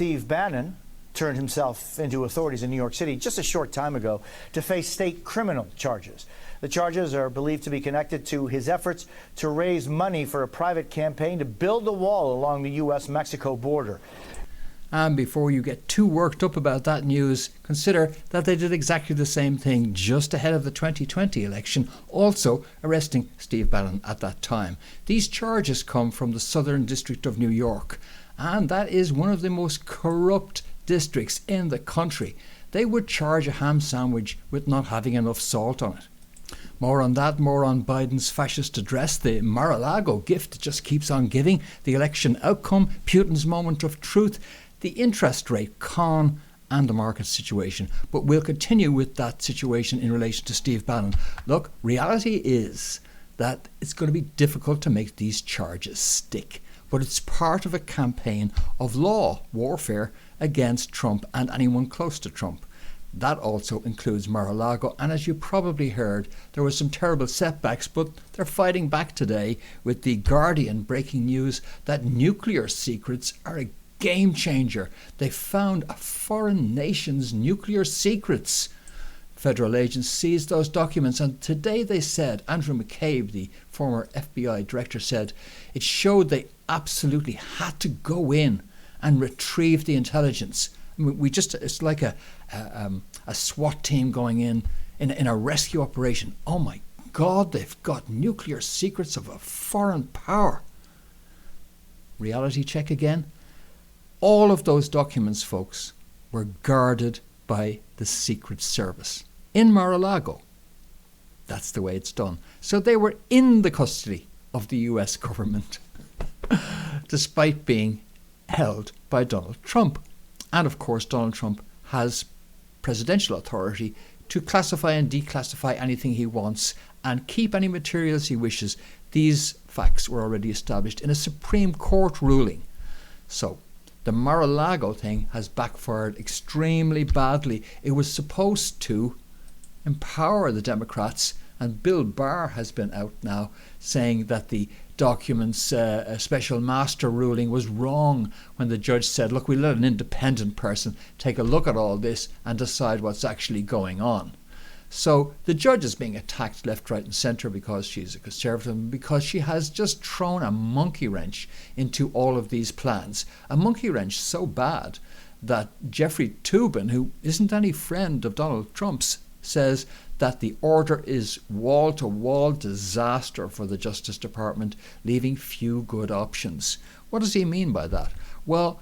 Steve Bannon turned himself into authorities in New York City just a short time ago to face state criminal charges. The charges are believed to be connected to his efforts to raise money for a private campaign to build a wall along the U.S.-Mexico border. And before you get too worked up about that news, consider that they did exactly the same thing just ahead of the 2020 election, also arresting Steve Bannon at that time. These charges come from the Southern District of New York, and that is one of the most corrupt districts in the country. They would charge a ham sandwich with not having enough salt on it. More on that, more on Biden's fascist address, the Mar-A-Lago gift just keeps on giving, the election outcome, Putin's moment of truth, the interest rate con, and the market situation. But we'll continue with that situation in relation to Steve Bannon. Look, reality is that it's going to be difficult to make these charges stick, but it's part of a campaign of law warfare against Trump and anyone close to Trump. That also includes Mar-A-Lago, and as you probably heard, there were some terrible setbacks, but they're fighting back today with the Guardian breaking news that nuclear secrets are a game changer. They found a foreign nation's nuclear secrets. Federal agents seized those documents, and today they said, Andrew McCabe, the former FBI director, said it showed they absolutely had to go in and retrieve the intelligence. I mean, it's like a SWAT team going in a rescue operation. Oh my God, they've got nuclear secrets of a foreign power. Reality check again. All of those documents, folks, were guarded by the Secret Service in Mar-A-Lago. That's the way it's done. So they were in the custody of the US government, despite being held by Donald Trump. And of course, Donald Trump has presidential authority to classify and declassify anything he wants and keep any materials he wishes. These facts were already established in a Supreme Court ruling. So the Mar-A-Lago thing has backfired extremely badly. It was supposed to empower the Democrats, and Bill Barr has been out now saying that the documents special master ruling was wrong when the judge said, look, we let an independent person take a look at all this and decide what's actually going on. So the judge is being attacked left, right and centre because she's a conservative and because she has just thrown a monkey wrench into all of these plans. A monkey wrench so bad that Jeffrey Toobin, who isn't any friend of Donald Trump's, says that the order is wall-to-wall disaster for the Justice Department, leaving few good options. What does he mean by that? Well,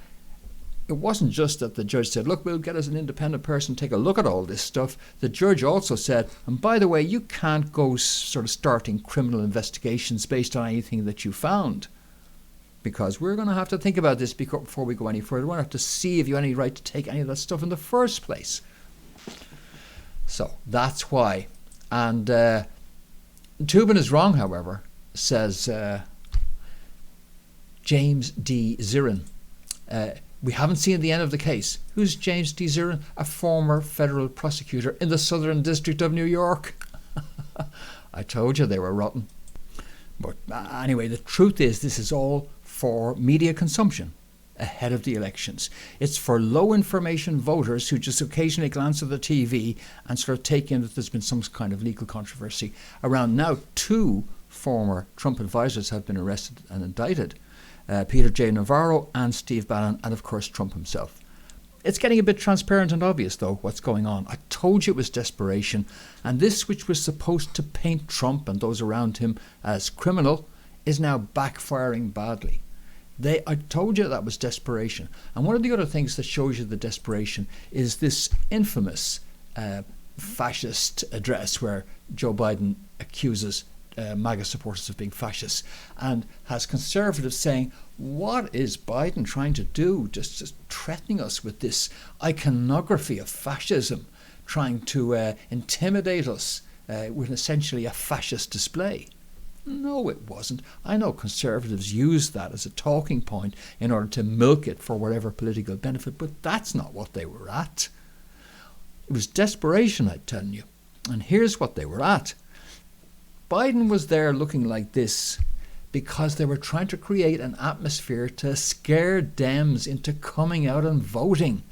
it wasn't just that the judge said, look, we'll get us an independent person, take a look at all this stuff. The judge also said, and by the way, you can't go sort of starting criminal investigations based on anything that you found, because we're going to have to think about this before we go any further. We're going to have to see if you have any right to take any of that stuff in the first place. So that's why. And Toobin is wrong, however, says James D. Zirin. We haven't seen the end of the case. Who's James D. Zirin? A former federal prosecutor in the Southern District of New York. I told you they were rotten. But anyway, the truth is this is all for media consumption ahead of the elections. It's for low information voters who just occasionally glance at the TV and sort of take in that there's been some kind of legal controversy around. Now 2 former Trump advisors have been arrested and indicted. Peter J. Navarro and Steve Bannon, and of course Trump himself. It's getting a bit transparent and obvious, though, what's going on. I told you it was desperation, and this, which was supposed to paint Trump and those around him as criminal, is now backfiring badly. I told you that was desperation. And one of the other things that shows you the desperation is this infamous fascist address where Joe Biden accuses MAGA supporters of being fascists and has conservatives saying, what is Biden trying to do? Just threatening us with this iconography of fascism, trying to intimidate us with essentially a fascist display. No, it wasn't. I know conservatives use that as a talking point in order to milk it for whatever political benefit, but that's not what they were at. It was desperation, I'm telling you. And here's what they were at. Biden was there looking like this because they were trying to create an atmosphere to scare Dems into coming out and voting.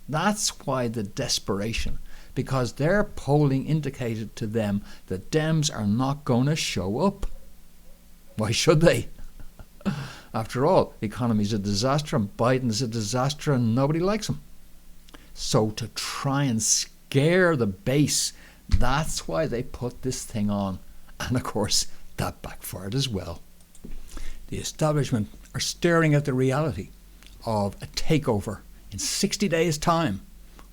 That's why the desperation, because their polling indicated to them that Dems are not going to show up. Why should they? After all, the economy's a disaster and Biden's a disaster and nobody likes him. So to try and scare the base, that's why they put this thing on. And of course, that backfired as well. The establishment are staring at the reality of a takeover in 60 days' time,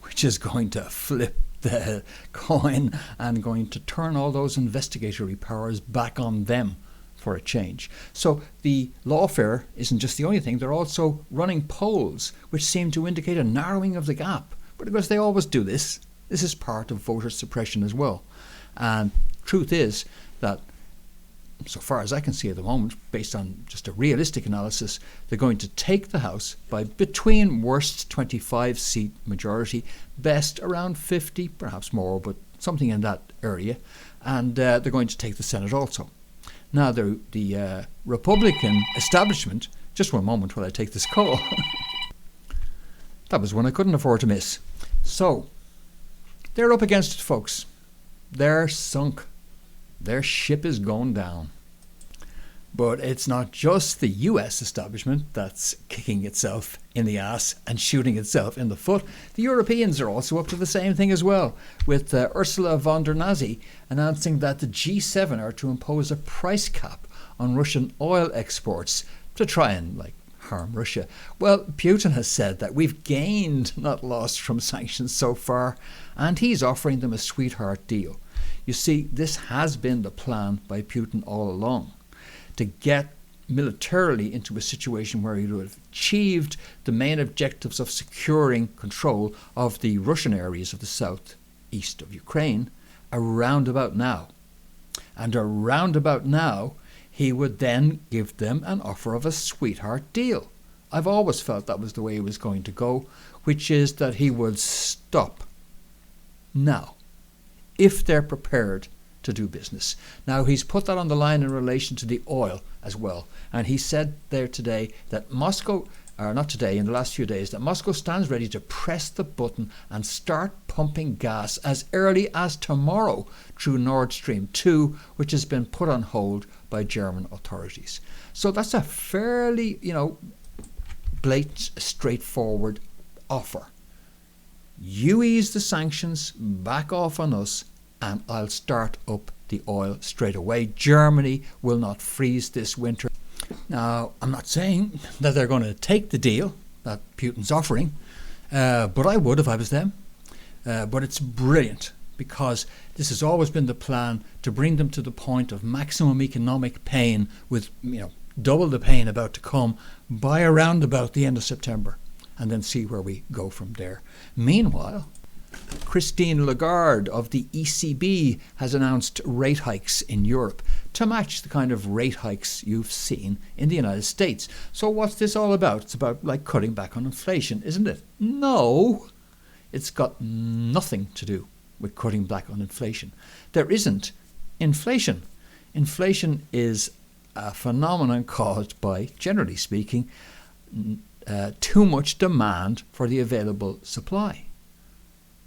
which is going to flip the coin and going to turn all those investigatory powers back on them for a change. So the lawfare isn't just the only thing, they're also running polls which seem to indicate a narrowing of the gap. But of course they always do this. This is part of voter suppression as well. And truth is that, so far as I can see at the moment, based on just a realistic analysis, they're going to take the House by between worst 25-seat majority, best around 50, perhaps more, but something in that area. And they're going to take the Senate also. Now, the Republican establishment, just one moment while I take this call. That was one I couldn't afford to miss. So, they're up against it, folks. They're sunk. Their ship is going down. But it's not just the US establishment that's kicking itself in the ass and shooting itself in the foot. The Europeans are also up to the same thing as well, with Ursula von der Nazi announcing that the G7 are to impose a price cap on Russian oil exports to try and harm Russia. Well, Putin has said that we've gained, not lost, from sanctions so far, and he's offering them a sweetheart deal. You see, this has been the plan by Putin all along, to get militarily into a situation where he would have achieved the main objectives of securing control of the Russian areas of the southeast of Ukraine around about now. And around about now, he would then give them an offer of a sweetheart deal. I've always felt that was the way it was going to go, which is that he would stop now, if they're prepared to do business. Now, he's put that on the line in relation to the oil as well. And he said there today that Moscow, or not today, in the last few days, that Moscow stands ready to press the button and start pumping gas as early as tomorrow through Nord Stream 2, which has been put on hold by German authorities. So that's a fairly, blatant, straightforward offer. You ease the sanctions, back off on us, and I'll start up the oil straight away. Germany will not freeze this winter. Now, I'm not saying that they're going to take the deal that Putin's offering, but I would if I was them. But it's brilliant, because this has always been the plan, to bring them to the point of maximum economic pain with, double the pain about to come by around about the end of September, and then see where we go from there. Meanwhile, Christine Lagarde of the ECB has announced rate hikes in Europe to match the kind of rate hikes you've seen in the United States. So what's this all about? It's about cutting back on inflation, isn't it? No, it's got nothing to do with cutting back on inflation. There isn't inflation. Inflation is a phenomenon caused by, generally speaking, too much demand for the available supply.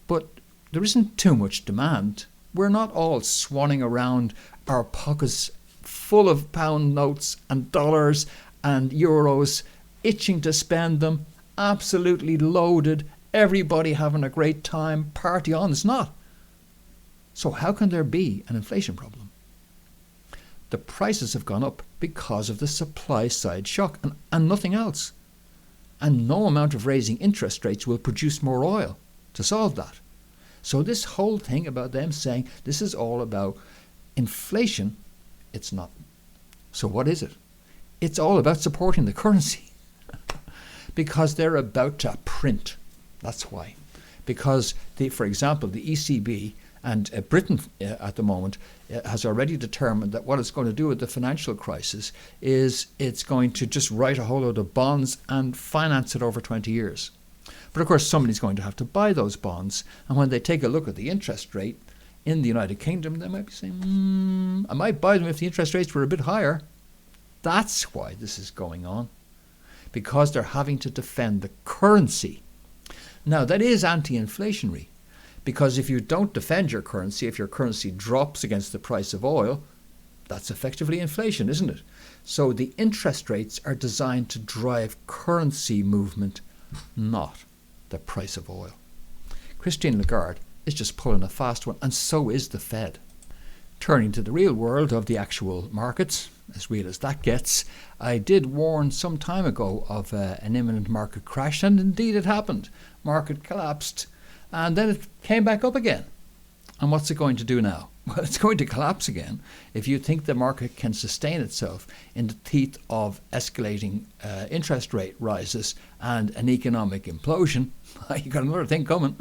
But there isn't too much demand. We're not all swanning around our pockets full of pound notes and dollars and euros, itching to spend them, absolutely loaded, everybody having a great time, party on. It's not. So how can there be an inflation problem? The prices have gone up because of the supply side shock and nothing else. And no amount of raising interest rates will produce more oil to solve that. So this whole thing about them saying this is all about inflation, it's not. So what is it? It's all about supporting the currency because they're about to print. That's why. Because, for example, the ECB and Britain at the moment has already determined that what it's going to do with the financial crisis is it's going to just write a whole load of bonds and finance it over 20 years. But of course, somebody's going to have to buy those bonds. And when they take a look at the interest rate in the United Kingdom, they might be saying, I might buy them if the interest rates were a bit higher. That's why this is going on, because they're having to defend the currency. Now, that is anti-inflationary, because if you don't defend your currency, if your currency drops against the price of oil, that's effectively inflation, isn't it? So the interest rates are designed to drive currency movement, not the price of oil. Christine Lagarde is just pulling a fast one, and so is the Fed. Turning to the real world of the actual markets, as real as that gets, I did warn some time ago of an imminent market crash, and indeed it happened. Market collapsed, and then it came back up again. And what's it going to do now? Well, it's going to collapse again. If you think the market can sustain itself in the teeth of escalating interest rate rises and an economic implosion, you got another thing coming.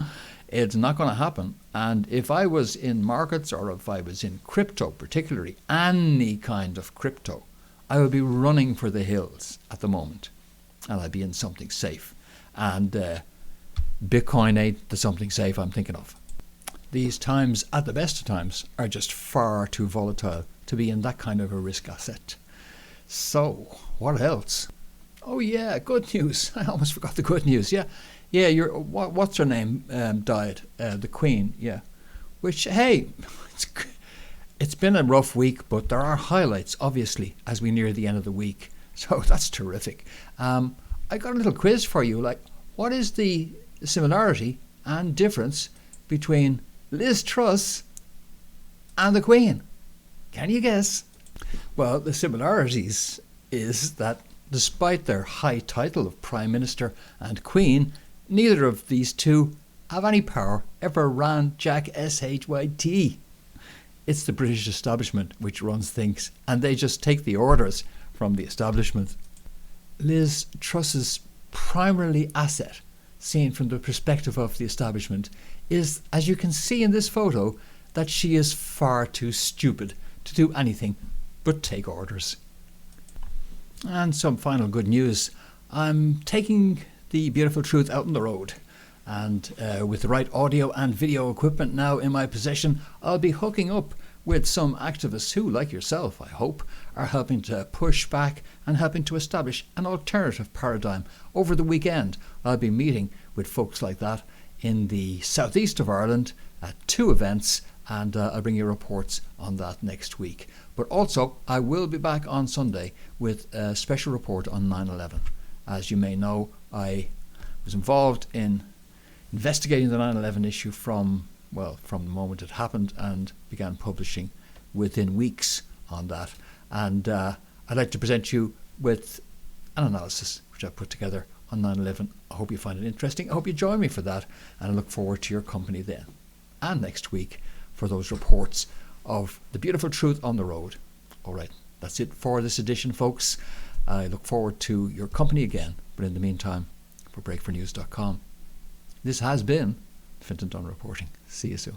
It's not going to happen. And if I was in markets, or if I was in crypto, particularly any kind of crypto, I would be running for the hills at the moment, and I'd be in something safe. And Bitcoin ain't the something safe I'm thinking of. These times, at the best of times, are just far too volatile to be in that kind of a risk asset. So, what else? Oh yeah, good news. I almost forgot the good news. Yeah, what's her name died? The Queen. Yeah, which, hey, it's been a rough week, but there are highlights, obviously, as we near the end of the week. So that's terrific. I got a little quiz for you. Like, what is the similarity and difference between Liz Truss and the Queen? Can you guess? Well, the similarities is that despite their high title of Prime Minister and Queen, neither of these two have any power, ever ran Jack SHYT. It's the British establishment which runs things, and they just take the orders from the establishment. Liz Truss's primarily asset, seen from the perspective of the establishment, is, as you can see in this photo, that she is far too stupid to do anything but take orders. And some final good news. I'm taking the beautiful truth out on the road, and with the right audio and video equipment now in my possession, I'll be hooking up with some activists who, like yourself, I hope, are helping to push back and helping to establish an alternative paradigm. Over the weekend, I'll be meeting with folks like that in the southeast of Ireland at 2 events, and I'll bring you reports on that next week. But also, I will be back on Sunday with a special report on 9/11. As you may know, I was involved in investigating the 9/11 issue from the moment it happened, and began publishing within weeks on that. And I'd like to present you with an analysis which I've put together on 9/11. I hope you find it interesting. I hope you join me for that, and I look forward to your company then and next week for those reports of the beautiful truth on the road. All right, that's it for this edition, folks. I look forward to your company again, but in the meantime, for breakfornews.com, this has been Fintan Dunn reporting. See you soon.